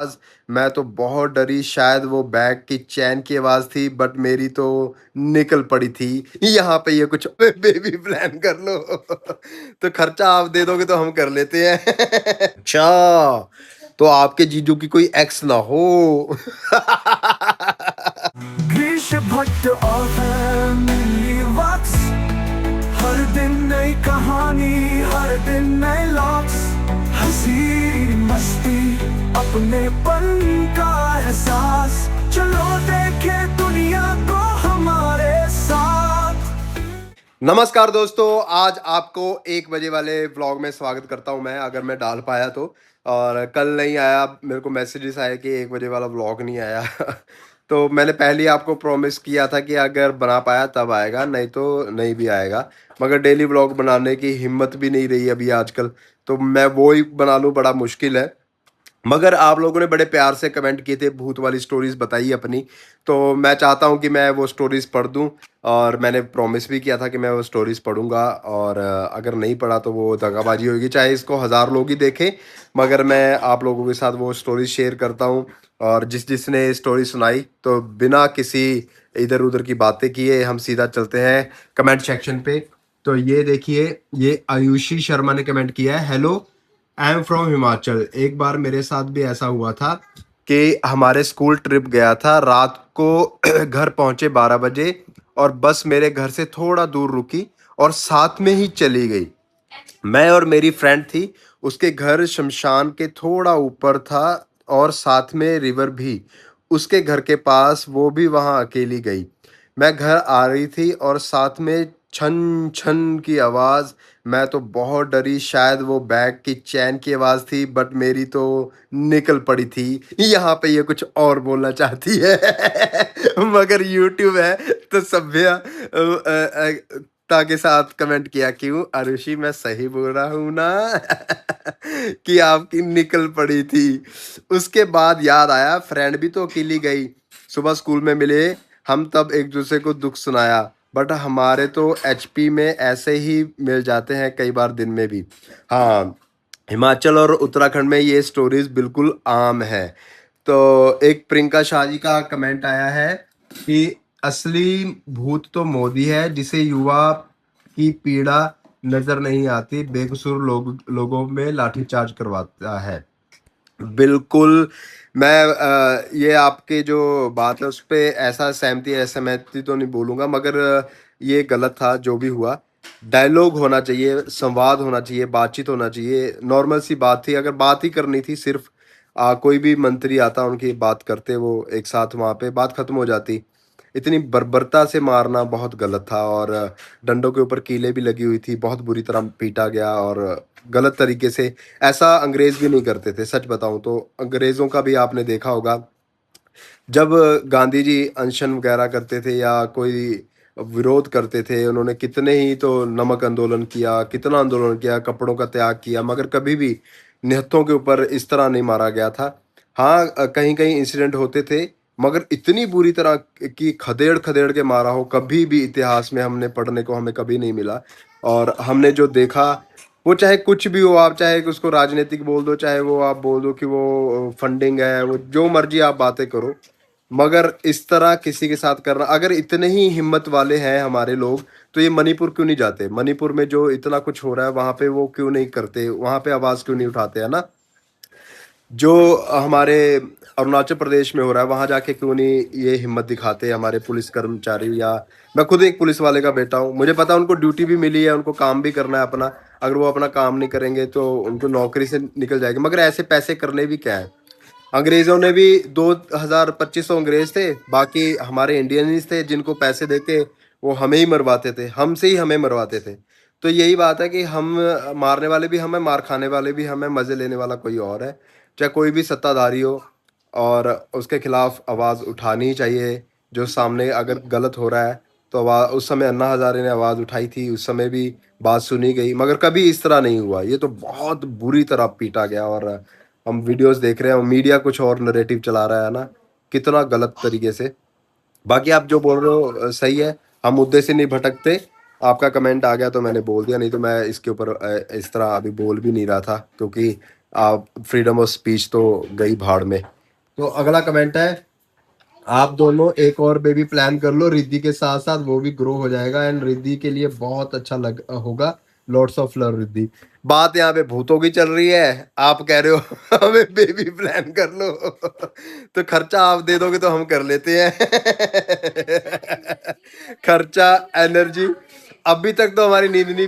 आवाज़, मैं तो बहुत डरी। शायद वो बैग की चैन की आवाज़ थी, बट मेरी तो निकल पड़ी थी। यहाँ पे ये कुछ बेबी प्लान कर लो। तो खर्चा आप दे दोगे तो हम कर लेते हैं। अच्छा, तो आपके जीजू की कोई एक्स ना हो। ग्रीश भट्ट और फैमिली वॉक्स, हर दिन नई कहानी, हर दिन नए लॉक्स, हंसी मस्ती अपनेपन का एहसास, चलो देखे दुनिया को हमारे साथ। नमस्कार दोस्तों, आज आपको 1 बजे वाले व्लॉग में स्वागत करता हूं मैं, अगर मैं डाल पाया तो। और कल नहीं आया, मेरे को मैसेजेस आए कि 1 बजे वाला व्लॉग नहीं आया। तो मैंने पहले ही आपको प्रॉमिस किया था कि अगर बना पाया तब आएगा, नहीं तो नहीं भी आएगा। मगर डेली व्लॉग बनाने की हिम्मत भी नहीं रही अभी आजकल, तो मैं वो ही बना लूँ, बड़ा मुश्किल है। मगर आप लोगों ने बड़े प्यार से कमेंट किए थे, भूत वाली स्टोरीज बताई अपनी, तो मैं चाहता हूं कि मैं वो स्टोरीज पढ़ दूं। और मैंने प्रॉमिस भी किया था कि मैं वो स्टोरीज पढ़ूंगा, और अगर नहीं पढ़ा तो वो दगाबाजी होगी, चाहे इसको 1000 लोग ही देखें। मगर मैं आप लोगों के साथ वो स्टोरीज शेयर करता हूं। और जिसने स्टोरी सुनाई, तो बिना किसी इधर उधर की बातें किए हम सीधा चलते हैं कमेंट सेक्शन पे। तो ये देखिए, ये आयुषी शर्मा ने कमेंट किया है, hello, I am from Himachal. एक बार मेरे साथ भी ऐसा हुआ था कि हमारे स्कूल ट्रिप गया था, रात को घर पहुंचे 12 बजे, और बस मेरे घर से थोड़ा दूर रुकी और साथ में ही चली गई। मैं और मेरी फ्रेंड थी, उसके घर शमशान के थोड़ा ऊपर था, और साथ में रिवर भी उसके घर के पास, वो भी वहां अकेली गई। मैं घर आ रही थी और साथ में छन छन की आवाज़। मैं तो बहुत डरी। शायद वो बैग की चैन की आवाज़ थी, बट मेरी तो निकल पड़ी थी। यहाँ पे ये कुछ और बोलना चाहती है। मगर यूट्यूब है तो सभ्यता के साथ कमेंट किया, क्यों आरुषि, मैं सही बोल रहा हूँ ना? कि आपकी निकल पड़ी थी। उसके बाद याद आया, फ्रेंड भी तो अकेली गई। सुबह स्कूल में मिले हम, तब एक दूसरे को दुख सुनाया। बट हमारे तो एचपी में ऐसे ही मिल जाते हैं कई बार दिन में भी। हाँ, हिमाचल और उत्तराखंड में ये स्टोरीज बिल्कुल आम है। तो एक प्रियंका शाह जी का कमेंट आया है कि असली भूत तो मोदी है, जिसे युवा की पीड़ा नजर नहीं आती, बेकसूर लोगों में लाठीचार्ज करवाता है। बिल्कुल। मैं ये आपके जो बात है उस पे ऐसा सहमति असहमति तो नहीं बोलूँगा, मगर ये गलत था जो भी हुआ। डायलॉग होना चाहिए, संवाद होना चाहिए, बातचीत होना चाहिए। नॉर्मल सी बात थी, अगर बात ही करनी थी सिर्फ, कोई भी मंत्री आता उनकी बात करते, वो एक साथ वहाँ पे बात खत्म हो जाती। इतनी बर्बरता से मारना बहुत गलत था, और डंडों के ऊपर कीलें भी लगी हुई थी, बहुत बुरी तरह पीटा गया, और गलत तरीके से। ऐसा अंग्रेज भी नहीं करते थे, सच बताऊं तो। अंग्रेजों का भी आपने देखा होगा, जब गांधी जी अनशन वगैरह करते थे या कोई विरोध करते थे, उन्होंने कितने ही तो नमक आंदोलन किया, कितना आंदोलन किया, कपड़ों का त्याग किया, मगर कभी भी निहत्थों के ऊपर इस तरह नहीं मारा गया था। हाँ, कहीं कहीं इंसिडेंट होते थे, मगर इतनी बुरी तरह की खदेड़ खदेड़ के मारा हो, कभी भी इतिहास में हमने पढ़ने को हमें कभी नहीं मिला। और हमने जो देखा, वो चाहे कुछ भी हो, आप चाहे कि उसको राजनीतिक बोल दो, चाहे वो आप बोल दो कि वो फंडिंग है, वो जो मर्जी आप बातें करो, मगर इस तरह किसी के साथ करना, अगर इतने ही हिम्मत वाले हैं हमारे लोग, तो ये मणिपुर क्यों नहीं जाते? मणिपुर में जो इतना कुछ हो रहा है वहां पे वो क्यों नहीं करते? वहां पे आवाज क्यों नहीं उठाते, है ना? जो हमारे अरुणाचल प्रदेश में हो रहा है, वहां जाके क्यों नहीं ये हिम्मत दिखाते हमारे पुलिस कर्मचारी? या मैं खुद एक पुलिस वाले का बेटा हूँ, मुझे पता है उनको ड्यूटी भी मिली है, उनको काम भी करना है अपना। अगर वो अपना काम नहीं करेंगे तो उनको नौकरी से निकल जाएगी। मगर ऐसे पैसे करने भी क्या है? अंग्रेजों ने भी 2000-2500 अंग्रेज थे, बाकी हमारे इंडियंस थे जिनको पैसे देके वो हमें ही मरवाते थे, हमसे ही हमें मरवाते थे। तो यही बात है कि हम, मारने वाले भी हमें, मार खाने वाले भी हमें, मजे लेने वाला कोई और है। चाहे कोई भी सत्ताधारी हो, और उसके खिलाफ आवाज़ उठानी ही चाहिए। जो सामने अगर गलत हो रहा है तो आवाज़, उस समय अन्ना हजारे ने आवाज़ उठाई थी, उस समय भी बात सुनी गई, मगर कभी इस तरह नहीं हुआ। ये तो बहुत बुरी तरह पीटा गया, और हम वीडियोस देख रहे हैं, मीडिया कुछ और नरेटिव चला रहा है ना, कितना गलत तरीके से। बाकी आप जो बोल रहे हो सही है, हम मुद्दे से नहीं भटकते। आपका कमेंट आ गया तो मैंने बोल दिया, नहीं तो मैं इसके ऊपर इस तरह अभी बोल भी नहीं रहा था, क्योंकि फ्रीडम ऑफ स्पीच तो गई भाड़ में। तो अगला कमेंट है, आप दोनों एक और बेबी प्लान कर लो रिद्धि के साथ साथ, वो भी ग्रो हो जाएगा एंड रिद्धि के लिए बहुत अच्छा लग होगा। Lots of love Riddhi. बात यहाँ पे भूतों की चल रही है, आप कह रहे हो हमें बेबी प्लान कर लो तो खर्चा आप दे दोगे तो हम कर लेते हैं खर्चा, एनर्जी। अभी तक तो हमारी नींद नहीं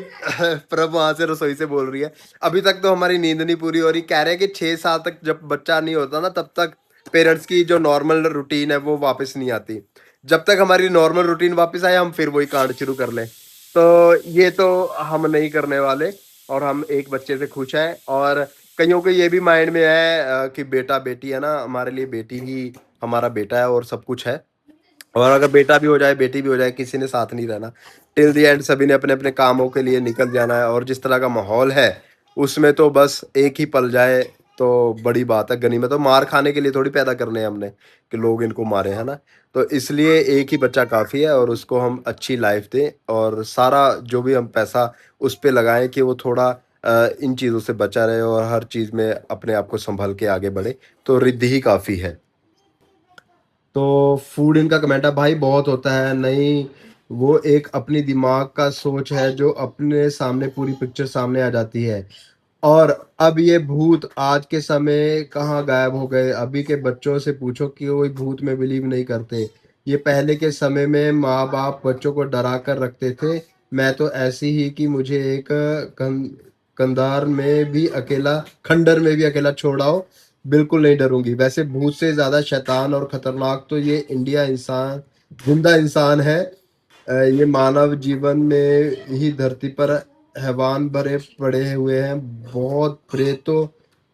प्रभ वहां से रसोई से बोल रही है, अभी तक तो हमारी नींद नहीं पूरी हो रही। कह रहे हैं कि 6 साल तक जब बच्चा नहीं होता ना, तब तक पेरेंट्स की जो नॉर्मल रूटीन है वो वापस नहीं आती। जब तक हमारी नॉर्मल रूटीन वापस आए, हम फिर वही कांड शुरू कर लें। तो ये तो हम नहीं करने वाले, और हम एक बच्चे से खुश हैं। और कईयों के ये भी माइंड में है कि बेटा बेटी है ना, हमारे लिए बेटी ही हमारा बेटा है और सब कुछ है। और अगर बेटा भी हो जाए बेटी भी हो जाए, किसी ने साथ नहीं रहना। टिल द एंड सभी ने अपने अपने कामों के लिए निकल जाना है। और जिस तरह का माहौल है उसमें तो बस एक ही पल जाए तो बड़ी बात है। गनीमत तो मार खाने के लिए थोड़ी पैदा करने हैं हमने कि लोग इनको मारे, है ना। तो इसलिए एक ही बच्चा काफ़ी है, और उसको हम अच्छी लाइफ दें, और सारा जो भी हम पैसा उस पर लगाएं कि वो थोड़ा इन चीज़ों से बचा रहे और हर चीज़ में अपने आप को संभल के आगे बढ़े। तो रिद्धि ही काफ़ी है। तो फूड इनका कमेंट है, भाई बहुत होता है नहीं, वो एक अपनी दिमाग का सोच है जो अपने सामने पूरी पिक्चर सामने आ जाती है। और अब ये भूत आज के समय कहाँ गायब हो गए? अभी के बच्चों से पूछो कि कोई भूत में बिलीव नहीं करते। ये पहले के समय में माँ बाप बच्चों को डरा कर रखते थे। मैं तो ऐसी ही कि मुझे एक कंधार में भी अकेला खंडर में भी अकेला छोड़ाओ, बिल्कुल नहीं डरूंगी। वैसे भूत से ज्यादा शैतान और खतरनाक तो ये इंडिया इंसान, जिंदा इंसान है। ये मानव जीवन में ही धरती पर हैवान भरे पड़े हुए हैं। बहुत प्रेतो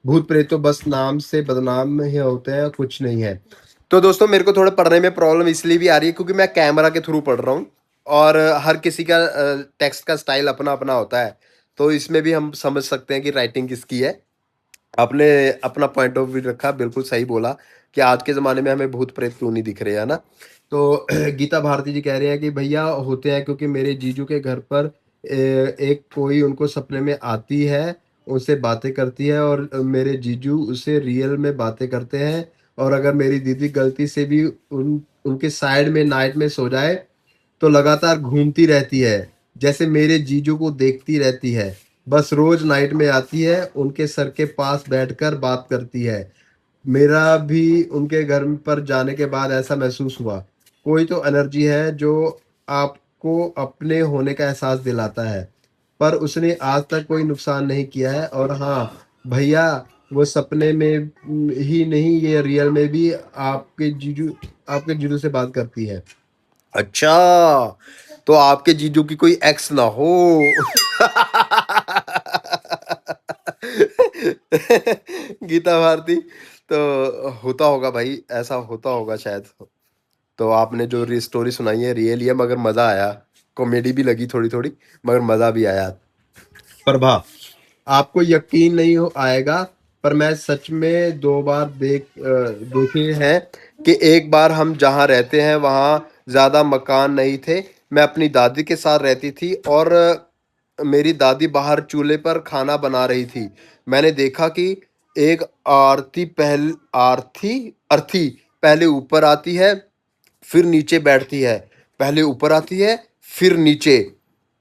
भूत प्रेत तो बस नाम से बदनाम ही होते हैं, कुछ नहीं है। तो दोस्तों मेरे को थोड़ा पढ़ने में प्रॉब्लम इसलिए भी आ रही है क्योंकि मैं कैमरा के थ्रू पढ़ रहा हूँ, और हर किसी का टेक्स्ट का स्टाइल अपना अपना होता है। तो इसमें भी हम समझ सकते हैं कि राइटिंग किसकी है। आपने अपना पॉइंट ऑफ व्यू रखा, बिल्कुल सही बोला कि आज के ज़माने में हमें भूत प्रेत क्यों नहीं दिख रहे, है ना। तो गीता भारती जी कह रहे हैं कि भैया होते हैं, क्योंकि मेरे जीजू के घर पर एक कोई उनको सपने में आती है, उनसे बातें करती है, और मेरे जीजू उससे रियल में बातें करते हैं। और अगर मेरी दीदी गलती से भी उनके साइड में नाइट में सो जाए तो लगातार घूमती रहती है, जैसे मेरे जीजू को देखती रहती है। बस रोज नाइट में आती है, उनके सर के पास बैठकर बात करती है। मेरा भी उनके घर पर जाने के बाद ऐसा महसूस हुआ, कोई तो एनर्जी है जो आपको अपने होने का एहसास दिलाता है। पर उसने आज तक कोई नुकसान नहीं किया है। और हाँ भैया, वो सपने में ही नहीं, ये रियल में भी आपके जीजू से बात करती है। अच्छा, तो आपके जीजू की कोई एक्स ना हो गीता भारती, तो होता होगा भाई, ऐसा होता होगा शायद। तो आपने जो स्टोरी सुनाई है रियल ही है, मगर मजा आया। कॉमेडी भी लगी थोड़ी थोड़ी, मगर मजा भी आया। प्रभा, आपको यकीन नहीं हो आएगा, पर मैं सच में 2 बार देखे हैं कि एक बार हम जहाँ रहते हैं वहाँ ज़्यादा मकान नहीं थे। मैं अपनी दादी के साथ रहती थी, और मेरी दादी बाहर चूल्हे पर खाना बना रही थी। मैंने देखा कि एक अर्थी पहले ऊपर आती है, फिर नीचे बैठती है, पहले ऊपर आती है, फिर नीचे।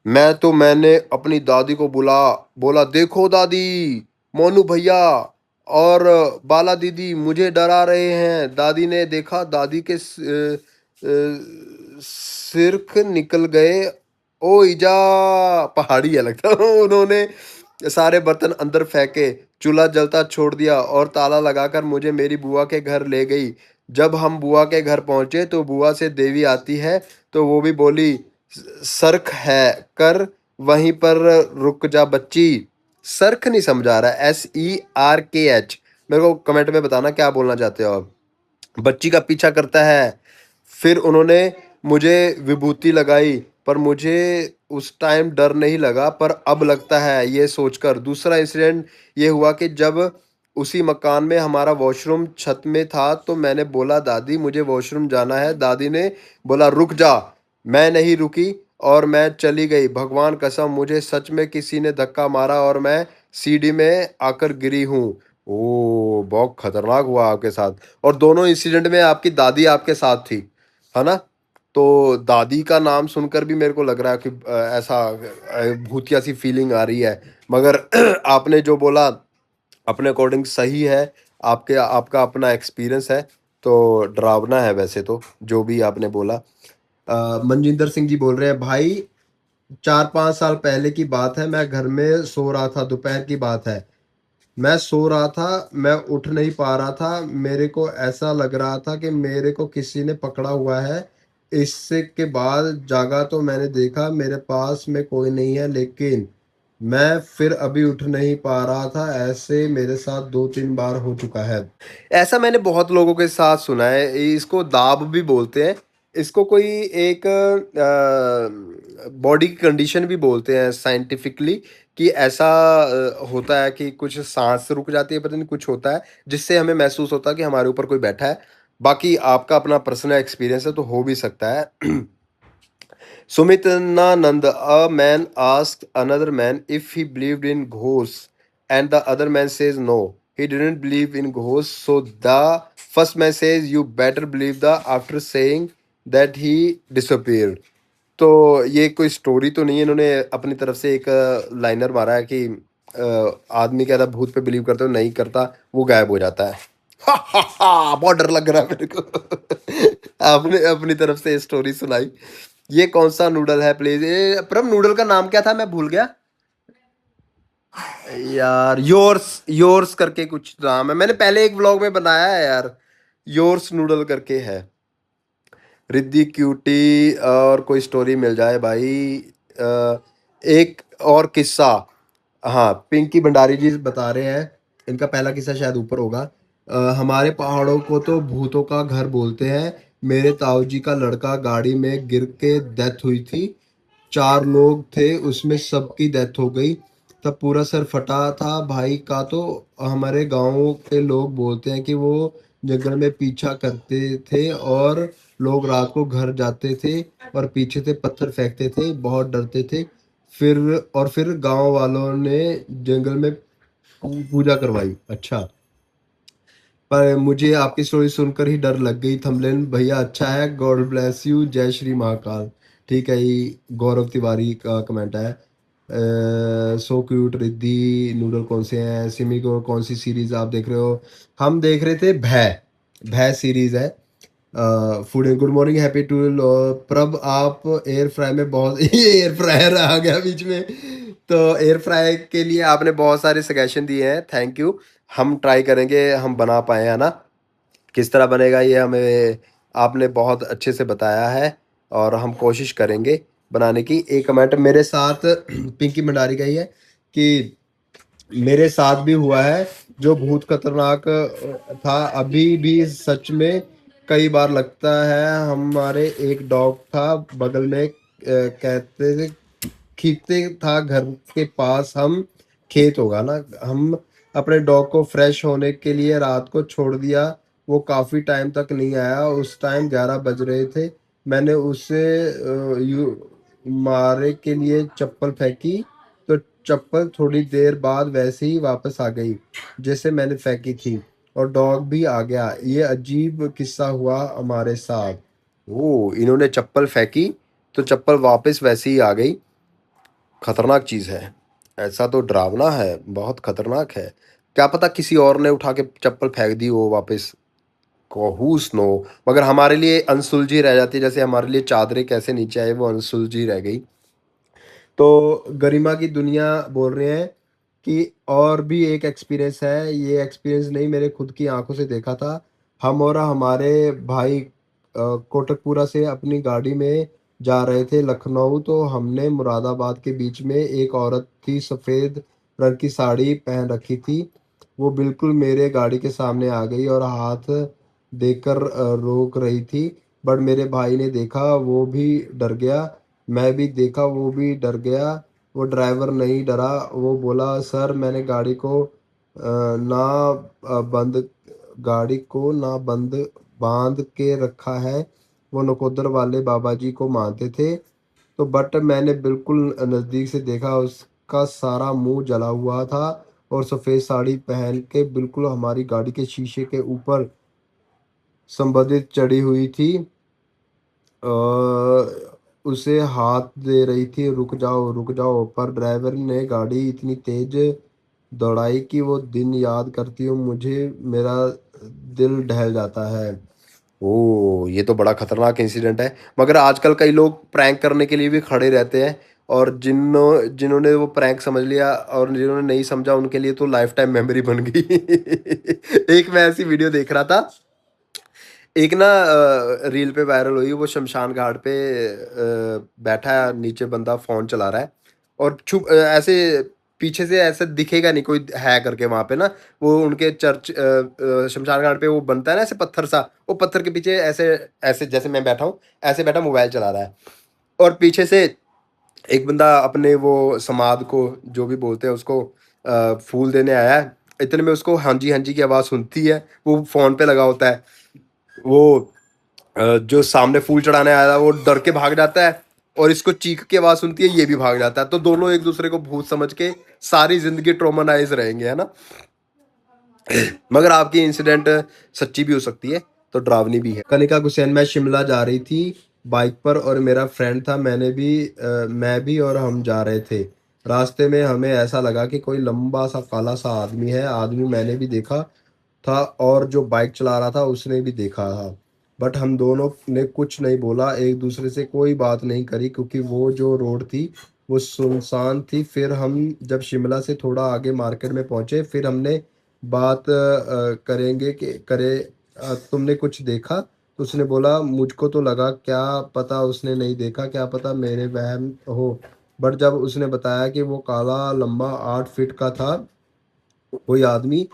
मैंने अपनी दादी को बोला, देखो दादी, मोनू भैया और बाला दीदी मुझे डरा रहे हैं। दादी ने देखा, दादी के सिरक निकल गए। ओ इजा, पहाड़ी है लगता है उन्होंने सारे बर्तन अंदर फेंके, चूल्हा जलता छोड़ दिया, और ताला लगाकर मुझे मेरी बुआ के घर ले गई। जब हम बुआ के घर पहुंचे तो बुआ से देवी आती है, तो वो भी बोली, सर्क है कर वहीं पर रुक जा बच्ची। सर्क नहीं समझा रहा, SERKH। मेरे को कमेंट में बताना क्या बोलना चाहते हो आप। बच्ची का पीछा करता है। फिर उन्होंने मुझे विभूति लगाई, पर मुझे उस टाइम डर नहीं लगा, पर अब लगता है ये सोचकर। दूसरा इंसिडेंट ये हुआ कि जब उसी मकान में हमारा वॉशरूम छत में था, तो मैंने बोला, दादी मुझे वॉशरूम जाना है। दादी ने बोला, रुक जा। मैं नहीं रुकी और मैं चली गई। भगवान कसम, मुझे सच में किसी ने धक्का मारा और मैं सीढ़ी में आकर गिरी हूँ। ओ, बहुत खतरनाक हुआ आपके साथ। और दोनों इंसिडेंट में आपकी दादी आपके साथ थी, है ना? तो दादी का नाम सुनकर भी मेरे को लग रहा है कि ऐसा भूतिया सी फीलिंग आ रही है। मगर आपने जो बोला अपने अकॉर्डिंग सही है। आपके आपका अपना एक्सपीरियंस है, तो डरावना है वैसे तो जो भी आपने बोला। मनजिंदर सिंह जी बोल रहे हैं, भाई 4-5 साल पहले की बात है, मैं घर में सो रहा था, दोपहर की बात है। मैं सो रहा था, मैं उठ नहीं पा रहा था, मेरे को ऐसा लग रहा था कि मेरे को किसी ने पकड़ा हुआ है। इससे के बाद जागा तो मैंने देखा मेरे पास में कोई नहीं है, लेकिन मैं फिर अभी उठ नहीं पा रहा था। ऐसे मेरे साथ 2-3 बार हो चुका है। ऐसा मैंने बहुत लोगों के साथ सुना है। इसको दाब भी बोलते हैं। इसको कोई एक बॉडी की कंडीशन भी बोलते हैं साइंटिफिकली, कि ऐसा होता है कि कुछ सांस रुक जाती है, पता नहीं कुछ होता है जिससे हमें महसूस होता है कि हमारे ऊपर कोई बैठा है। बाकी आपका अपना पर्सनल एक्सपीरियंस है तो हो भी सकता है। Sumitanand, a man asked another man if he believed in ghosts, and the other man says no, he didn't believe in ghosts. So the first man says, "You better believe the," after saying that he disappeared. तो ये कोई story तो नहीं है, इन्होंने अपनी तरफ से एक लाइनर मारा है कि आदमी कहता भूत पे बिलीव करता है, नहीं करता, वो गायब हो जाता है। हा हा हा, बहुत डर लग रहा है मेरे को। आपने अपनी तरफ से स्टोरी सुनाई। ये कौन सा नूडल है प्लीज? ये परम नूडल का नाम क्या था, मैं भूल गया यार। योर्स योर्स करके कुछ नाम है, मैंने पहले एक व्लॉग में बनाया है यार। योर्स नूडल करके है। रिद्धि क्यूटी, और कोई स्टोरी मिल जाए भाई। एक और किस्सा। हाँ, पिंकी भंडारी जी बता रहे हैं, इनका पहला किस्सा शायद ऊपर होगा। हमारे पहाड़ों को तो भूतों का घर बोलते हैं। मेरे ताऊ जी का लड़का गाड़ी में गिर के डेथ हुई थी। 4 लोग थे, उसमें सबकी डेथ हो गई। तब पूरा सर फटा था भाई का। तो हमारे गांव के लोग बोलते हैं कि वो जंगल में पीछा करते थे, और लोग रात को घर जाते थे और पीछे से पत्थर फेंकते थे, बहुत डरते थे। फिर फिर गांव वालों ने जंगल में पूजा करवाई। अच्छा, पर मुझे आपकी स्टोरी सुनकर ही डर लग गई। थंबनेल भैया अच्छा है, गॉड ब्लेस यू, जय श्री महाकाल। ठीक है, ये गौरव तिवारी का कमेंट है। So cute. रिद्धि नूडल कौन से हैं? सिमी को कौन सी सीरीज आप देख रहे हो? हम देख रहे थे भय। भय सीरीज है। Food good morning, happy to. प्रभ आप एयर फ्राई में बहुत ये एयर फ्रायर आ गया बीच में। तो एयर फ्राई के लिए आपने बहुत सारे सजेशन दिए हैं, थैंक यू। हम ट्राई करेंगे, हम बना पाए, है ना? किस तरह बनेगा ये हमें आपने बहुत अच्छे से बताया है, और हम कोशिश करेंगे बनाने की। एक कमेंट मेरे साथ पिंकी भंडारी का ही है कि मेरे साथ भी हुआ है, जो भूत खतरनाक था अभी भी सच में कई बार लगता है। हमारे एक डॉग था बगल में, कहते थे खींचते था घर के पास। हम खेत होगा ना, हम अपने डॉग को फ्रेश होने के लिए रात को छोड़ दिया। वो काफी टाइम तक नहीं आया। उस टाइम 11 बज रहे थे। मैंने उसे मारे के लिए चप्पल फेंकी, तो चप्पल थोड़ी देर बाद वैसे ही वापस आ गई जैसे मैंने फेंकी थी, और डॉग भी आ गया। ये अजीब किस्सा हुआ हमारे साथ। ओ, इन्होंने चप्पल फेंकी तो चप्पल वापस वैसे ही आ गई। खतरनाक चीज है। ऐसा तो डरावना है, बहुत खतरनाक है। क्या पता किसी और ने उठा के चप्पल फेंक दी हो वापस, हूस नो। मगर हमारे लिए अनसुलझी रह जाती है, जैसे हमारे लिए चादरें कैसे नीचे आए, वो अनसुलझी रह गई। तो गरिमा की दुनिया बोल रहे हैं कि और भी एक एक्सपीरियंस है। ये एक्सपीरियंस नहीं, मेरे खुद की आंखों से देखा था। हम और हमारे भाई कोटकपुरा से अपनी गाड़ी में जा रहे थे लखनऊ। तो हमने मुरादाबाद के बीच में एक औरत थी, सफ़ेद रंग की साड़ी पहन रखी थी। वो बिल्कुल मेरे गाड़ी के सामने आ गई और हाथ देकर रोक रही थी। बट मेरे भाई ने देखा, वो भी डर गया। मैं भी देखा, वो भी डर गया। वो ड्राइवर नहीं डरा, वो बोला सर मैंने ना बंद गाड़ी को ना बंद बांध के रखा है। वो नकोदर वाले बाबा जी को मानते थे। तो बट मैंने बिल्कुल नज़दीक से देखा, उसका सारा मुंह जला हुआ था और सफ़ेद साड़ी पहन के बिल्कुल हमारी गाड़ी के शीशे के ऊपर संबंधित चढ़ी हुई थी। उसे हाथ दे रही थी, रुक जाओ, पर ड्राइवर ने गाड़ी इतनी तेज दौड़ाई कि वो दिन याद करती हूँ मुझे मेरा दिल दहल जाता है। ओह! ये तो बड़ा खतरनाक इंसिडेंट है। मगर आजकल कई लोग प्रैंक करने के लिए भी खड़े रहते हैं, और जिन्होंने वो प्रैंक समझ लिया और जिन्होंने नहीं समझा उनके लिए तो लाइफ टाइम मेमोरी बन गई। एक मैं ऐसी वीडियो देख रहा था, एक ना रील पे वायरल हुई, वो शमशान घाट पे बैठा है, नीचे बंदा फ़ोन चला रहा है और ऐसे पीछे से ऐसे दिखेगा नहीं कोई है करके वहाँ पे ना, वो उनके शमशान घाट पे वो बनता है ना ऐसे पत्थर सा, वो पत्थर के पीछे ऐसे ऐसे जैसे मैं बैठा हूँ, ऐसे बैठा मोबाइल चला रहा है, और पीछे से एक बंदा अपने वो समाध को जो भी बोलते हैं उसको फूल देने आया है। इतने में उसको हाँ जी की आवाज़ सुनती है, वो फ़ोन पे लगा होता है। वो जो सामने फूल चढ़ाने आया था वो डर के भाग जाता है, और इसको चीख की आवाज़ सुनती है, ये भी भाग जाता है, तो दोनों एक दूसरे को भूत समझ के सारी ज़िंदगी ट्रॉमानाइज़ रहेंगे, है ना? मगर आपकी इंसिडेंट सच्ची भी हो सकती है, तो डरावनी भी है। कनिका गुसैन, मैं शिमला जा रही थी बाइक पर और मेरा फ्रेंड था, मैं भी और हम जा रहे थे। रास्ते में हमें ऐसा लगा कि कोई लंबा सा काला सा आदमी है। आदमी मैंने भी देखा था और जो बाइक चला रहा था उसने भी देखा था। बट हम दोनों ने कुछ नहीं बोला, एक दूसरे से कोई बात नहीं करी क्योंकि वो जो रोड थी वो सुनसान थी। फिर हम जब शिमला से थोड़ा आगे मार्केट में पहुंचे, फिर हमने बात करेंगे कि करे तुमने कुछ देखा? तो उसने बोला मुझको तो लगा, क्या पता उसने नहीं देखा, क्या पता मेरे वहम हो। बट जब उसने बताया कि वो काला लंबा 8 फीट का था कोई आदमी,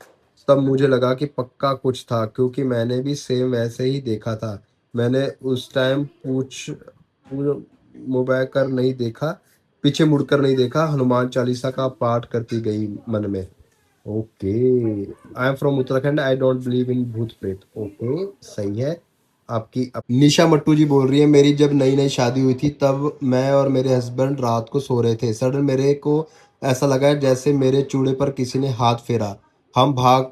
तब मुझे लगा कि पक्का कुछ था क्योंकि मैंने भी सेम वैसे ही देखा था। मैंने उस टाइम मोबाइल कर नहीं देखा, पीछे मुड़कर नहीं देखा, हनुमान चालीसा का पाठ करती गई मन में। Okay, I am from Uttarakhand, I don't believe in भूत प्रेत। ओके, सही है। निशा मट्टू जी बोल रही है, मेरी जब नई नई शादी हुई थी तब मैं और मेरे हस्बैंड रात को सो रहे थे, सडन मेरे को ऐसा लगा जैसे मेरे चूड़े पर किसी ने हाथ फेरा। हम भाग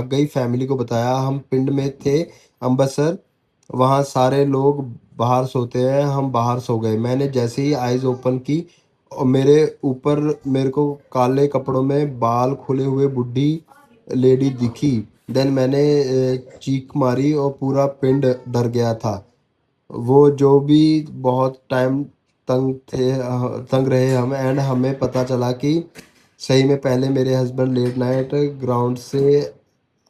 गई, फैमिली को बताया, हम पिंड में थे अमृतसर, वहाँ सारे लोग बाहर सोते हैं, हम बाहर सो गए। मैंने जैसे ही आइज़ ओपन की और मेरे ऊपर मेरे को काले कपड़ों में बाल खुले हुए बुढ़ी लेडी दिखी। देन मैंने चीख मारी और पूरा पिंड डर गया था। वो जो भी बहुत टाइम तंग रहे हम, एंड हमें पता चला कि सही में पहले मेरे हस्बैंड लेट नाइट ग्राउंड से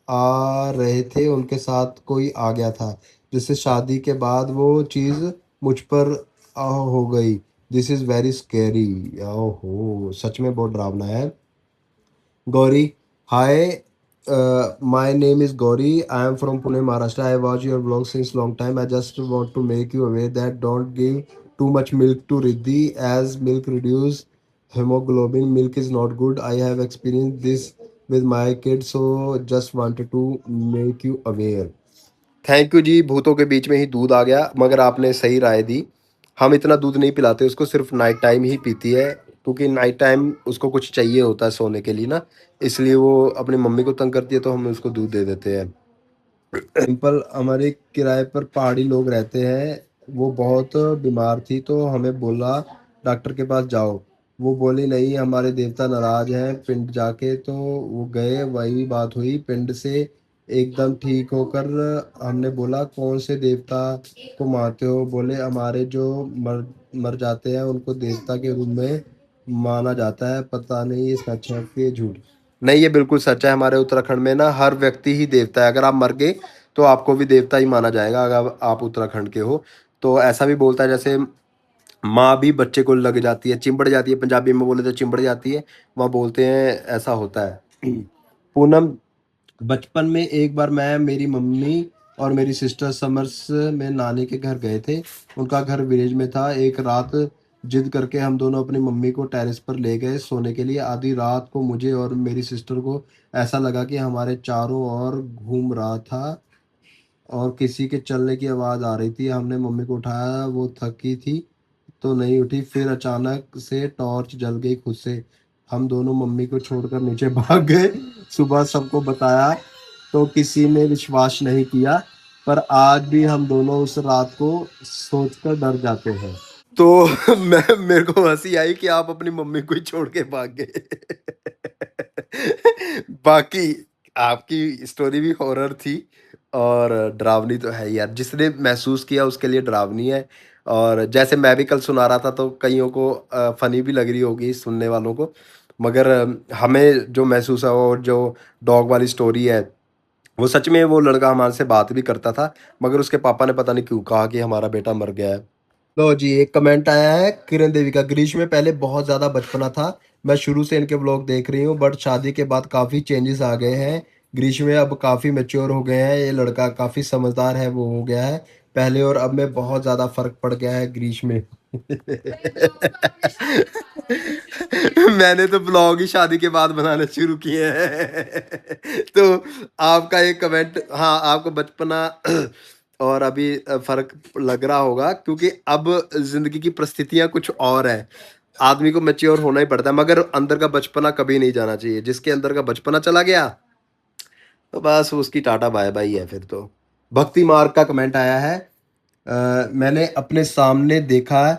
आ रहे थे, उनके साथ कोई आ गया था, जिससे शादी के बाद वो चीज़ मुझ पर हो गई। This is very scary. ओहो, सच में बहुत डरावना है। Gauri, hi. My name is Gauri. I am from Pune, Maharashtra. I watch your vlog since long time. I just want to make you aware that don't give too much milk to Riddhi as milk reduce hemoglobin. Milk is not good. I have experienced this with my kids, so just wanted to make you aware. Thank you जी, भूतों के बीच में ही दूध आ गया, मगर आपने सही राय दी। हम इतना दूध नहीं पिलाते उसको, सिर्फ नाइट टाइम ही पीती है, क्योंकि नाइट टाइम उसको कुछ चाहिए होता है सोने के लिए ना, इसलिए वो अपनी मम्मी को तंग करती है तो हम उसको दूध दे देते हैं। सिंपल, हमारे किराए पर पहाड़ी लोग रहते हैं, वो बहुत बीमार थी तो हमें बोला डॉक्टर के पास जाओ। वो बोली नहीं, हमारे देवता नाराज हैं, पिंड जाके तो वो गए, वही बात हुई पिंड से एकदम ठीक होकर। हमने बोला कौन से देवता को मानते हो? बोले हमारे जो मर मर जाते हैं उनको देवता के रूप में माना जाता है। पता नहीं ये सच है कि झूठ। नहीं, ये बिल्कुल सच है। हमारे उत्तराखंड में ना हर व्यक्ति ही देवता है, अगर आप मर गए तो आपको भी देवता ही माना जाएगा अगर आप उत्तराखंड के हो। तो ऐसा भी बोलता है जैसे माँ भी बच्चे को लग जाती है, चिंबड़ जाती है, पंजाबी में बोले तो चिंबड़ जाती है, वहाँ बोलते हैं ऐसा होता है। पूनम, बचपन में एक बार मैं, मेरी मम्मी और मेरी सिस्टर समर्स में नानी के घर गए थे। उनका घर विलेज में था। एक रात जिद करके हम दोनों अपनी मम्मी को टेरेस पर ले गए सोने के लिए। आधी रात को मुझे और मेरी सिस्टर को ऐसा लगा कि हमारे चारों ओर घूम रहा था और किसी के चलने की आवाज़ आ रही थी। हमने मम्मी को उठाया, वो थकी थी तो नहीं उठी। फिर अचानक से टॉर्च जल गई खुद से। हम दोनों मम्मी को छोड़कर नीचे भाग गए। सुबह सबको बताया तो किसी ने विश्वास नहीं किया, पर आज भी हम दोनों उस रात को सोचकर डर जाते हैं। तो मैं मेरे को हंसी आई कि आप अपनी मम्मी को ही छोड़ के भाग गए। बाकी आपकी स्टोरी भी हॉरर थी और डरावनी तो है यार, जिसने महसूस किया उसके लिए डरावनी है। और जैसे मैं भी कल सुना रहा था तो कईयों को फनी भी लग रही होगी सुनने वालों को, मगर हमें जो महसूस है और जो डॉग वाली स्टोरी है, वो सच में वो लड़का हमारे से बात भी करता था, मगर उसके पापा ने पता नहीं क्यों कहा कि हमारा बेटा मर गया है। लो जी, एक कमेंट आया है किरण देवी का। ग्रीष्म में पहले बहुत ज़्यादा बचपना था, मैं शुरू से इनके व्लॉग देख रही हूँ, बट शादी के बाद काफ़ी चेंजेस आ गए हैं। ग्रीष्म में अब काफ़ी मैच्योर हो गए हैं, ये लड़का काफ़ी समझदार है, वो हो गया है पहले और अब में बहुत ज़्यादा फर्क पड़ गया है ग्रीष्म में। मैंने तो ब्लॉग ही शादी के बाद बनाने शुरू किए हैं। तो आपका एक कमेंट, हाँ आपको बचपना और अभी फर्क लग रहा होगा, क्योंकि अब जिंदगी की परिस्थितियां कुछ और है। आदमी को मैच्योर होना ही पड़ता है, मगर अंदर का बचपना कभी नहीं जाना चाहिए। जिसके अंदर का बचपना चला गया तो बस उसकी टाटा बाय बाय है फिर तो। भक्ति मार्ग का कमेंट आया है, मैंने अपने सामने देखा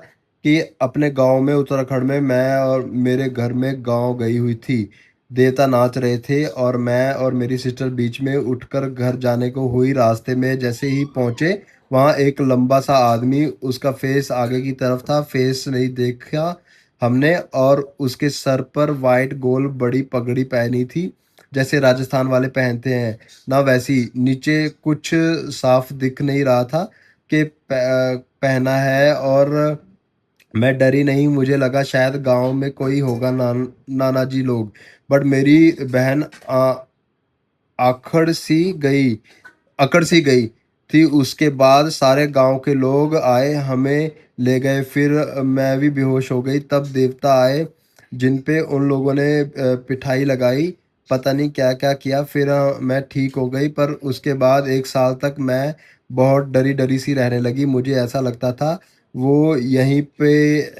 कि अपने गांव में उत्तराखंड में मैं और मेरे घर में गांव गई हुई थी, देवता नाच रहे थे और मैं और मेरी सिस्टर बीच में उठकर घर जाने को हुई। रास्ते में जैसे ही पहुंचे वहां एक लंबा सा आदमी, उसका फेस आगे की तरफ था, फेस नहीं देखा हमने, और उसके सर पर वाइट गोल बड़ी पगड़ी पहनी थी जैसे राजस्थान वाले पहनते हैं ना, वैसी नीचे कुछ साफ दिख नहीं रहा था कि पहना है। और मैं डरी नहीं, मुझे लगा शायद गांव में कोई होगा, नाना जी लोग। बट मेरी बहन आखड़ सी गई अकड़ सी गई थी। उसके बाद सारे गांव के लोग आए, हमें ले गए, फिर मैं भी बेहोश हो गई। तब देवता आए जिन पे उन लोगों ने पिठाई लगाई, पता नहीं क्या क्या किया, फिर मैं ठीक हो गई। पर उसके बाद 1 साल तक मैं बहुत डरी डरी सी रहने लगी। मुझे ऐसा लगता था वो यहीं पे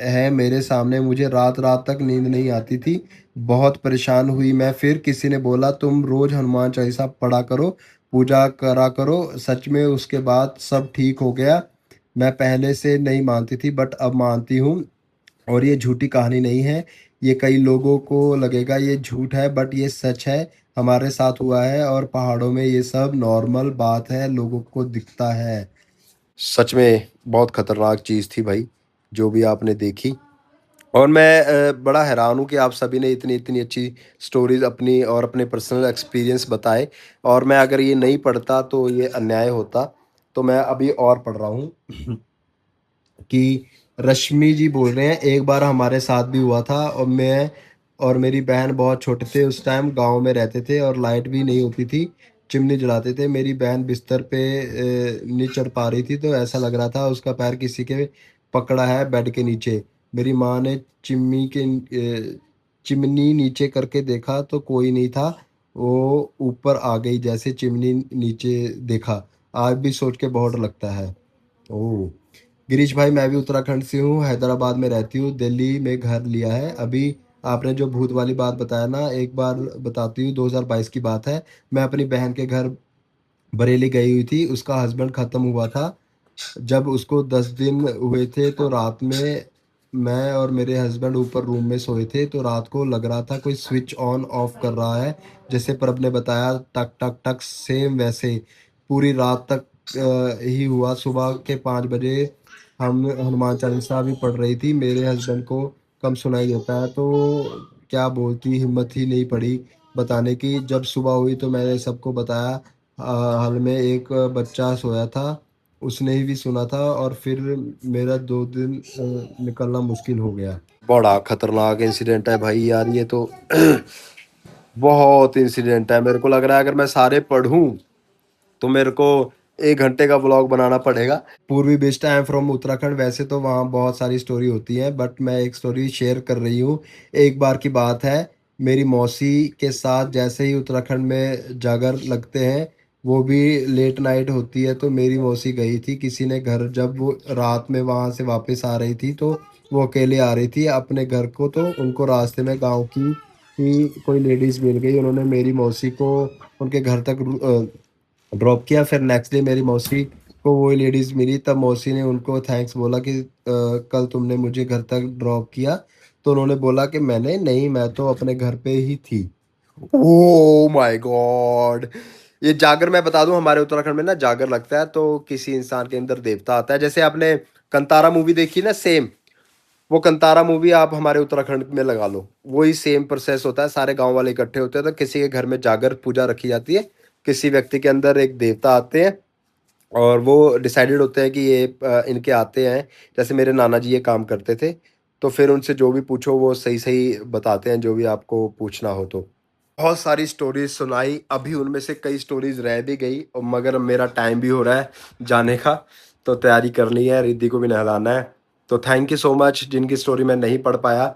है मेरे सामने। मुझे रात रात तक नींद नहीं आती थी, बहुत परेशान हुई मैं। फिर किसी ने बोला तुम रोज हनुमान चालीसा पढ़ा करो, पूजा करा करो। सच में उसके बाद सब ठीक हो गया। मैं पहले से नहीं मानती थी बट अब मानती हूँ, और ये झूठी कहानी नहीं है। ये कई लोगों को लगेगा ये झूठ है, बट ये सच है, हमारे साथ हुआ है। और पहाड़ों में ये सब नॉर्मल बात है, लोगों को दिखता है। सच में बहुत खतरनाक चीज़ थी भाई, जो भी आपने देखी। और मैं बड़ा हैरान हूँ कि आप सभी ने इतनी इतनी अच्छी स्टोरीज अपनी और अपने पर्सनल एक्सपीरियंस बताए, और मैं अगर ये नहीं पढ़ता तो ये अन्याय होता। तो मैं अभी और पढ़ रहा हूँ कि रश्मि जी बोल रहे हैं, एक बार हमारे साथ भी हुआ था और मैं और मेरी बहन बहुत छोटे थे, उस टाइम गांव में रहते थे और लाइट भी नहीं होती थी, चिमनी जलाते थे। मेरी बहन बिस्तर पे नहीं चढ़ पा रही थी, तो ऐसा लग रहा था उसका पैर किसी के पकड़ा है बेड के नीचे। मेरी माँ ने चिमनी नीचे करके देखा तो कोई नहीं था, वो ऊपर आ गई जैसे चिमनी नीचे देखा। आज भी सोच के बहुत डर लगता है। ओह गिरीश भाई, मैं भी उत्तराखंड से हूँ, हैदराबाद में रहती हूँ, दिल्ली में घर लिया है अभी। आपने जो भूत वाली बात बताया ना, एक बार बताती हूँ, 2022 की बात है। मैं अपनी बहन के घर बरेली गई हुई थी, उसका हस्बैंड ख़त्म हुआ था। जब उसको 10 दिन हुए थे तो रात में मैं और मेरे हस्बैंड ऊपर रूम में सोए थे, तो रात को लग रहा था कोई स्विच ऑन ऑफ कर रहा है, जैसे प्रभ ने बताया, टक टक टक, सेम वैसे पूरी रात तक ही हुआ। सुबह के 5 बजे हम हनुमान चालीसा भी पढ़ रही थी, मेरे हस्बैंड को कम सुनाई देता है तो क्या बोलती, हिम्मत ही नहीं पड़ी बताने की। जब सुबह हुई तो मैंने सबको बताया। हाल में एक बच्चा सोया था, उसने ही भी सुना था, और फिर मेरा 2 दिन निकलना मुश्किल हो गया। बड़ा खतरनाक इंसिडेंट है भाई यार ये तो। बहुत इंसिडेंट है, मेरे को लग रहा है अगर मैं सारे पढ़ूं तो मेरे को 1 घंटे का व्लॉग बनाना पड़ेगा। पूर्वी based I am from Uttarakhand, वैसे तो वहाँ बहुत सारी स्टोरी होती है, बट मैं एक स्टोरी शेयर कर रही हूँ। एक बार की बात है, मेरी मौसी के साथ जैसे ही उत्तराखंड में जागर लगते हैं, वो भी लेट नाइट होती है। तो मेरी मौसी गई थी किसी ने घर, जब वो रात में वहाँ से वापस आ रही थी तो वो अकेले आ रही थी अपने घर को। तो उनको रास्ते में गाँव की कोई लेडीज़ मिल गई, उन्होंने मेरी मौसी को उनके घर तक ड्रॉप किया। फिर नेक्स्ट डे मेरी मौसी को वही लेडीज़ मिली, तब मौसी ने उनको थैंक्स बोला कि कल तुमने मुझे घर तक ड्रॉप किया। तो उन्होंने बोला कि मैंने नहीं, मैं तो अपने घर पे ही थी। Oh my God! ये जागर मैं बता दूँ, हमारे उत्तराखंड में ना जागर लगता है तो किसी इंसान के अंदर देवता आता है। जैसे आपने कंतारा मूवी देखी ना, सेम वो कंतारा मूवी आप हमारे उत्तराखंड में लगा लो, वही सेम प्रोसेस होता है। सारे गाँव वाले इकट्ठे होते हैं तो किसी के घर में जागर पूजा रखी जाती है। किसी व्यक्ति के अंदर एक देवता आते हैं और वो डिसाइडेड होते हैं कि ये इनके आते हैं। जैसे मेरे नाना जी ये काम करते थे, तो फिर उनसे जो भी पूछो वो सही-सही बताते हैं, जो भी आपको पूछना हो तो। बहुत सारी स्टोरीज़ सुनाई, अभी उनमें से कई स्टोरीज़ रह भी गई और मगर अब मेरा टाइम भी हो रहा है जाने का, तो तैयारी करनी है, रिद्धि को भी नहलाना है। तो थैंक यू सो मच जिनकी स्टोरी मैं नहीं पढ़ पाया,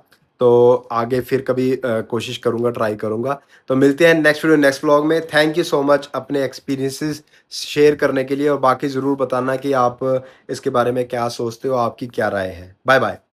तो आगे फिर कभी कोशिश करूँगा, ट्राई करूँगा। तो मिलते हैं नेक्स्ट वीडियो, नेक्स्ट व्लॉग में। थैंक यू सो मच अपने एक्सपीरियंसेस शेयर करने के लिए, और बाकी ज़रूर बताना कि आप इसके बारे में क्या सोचते हो, आपकी क्या राय है। Bye bye.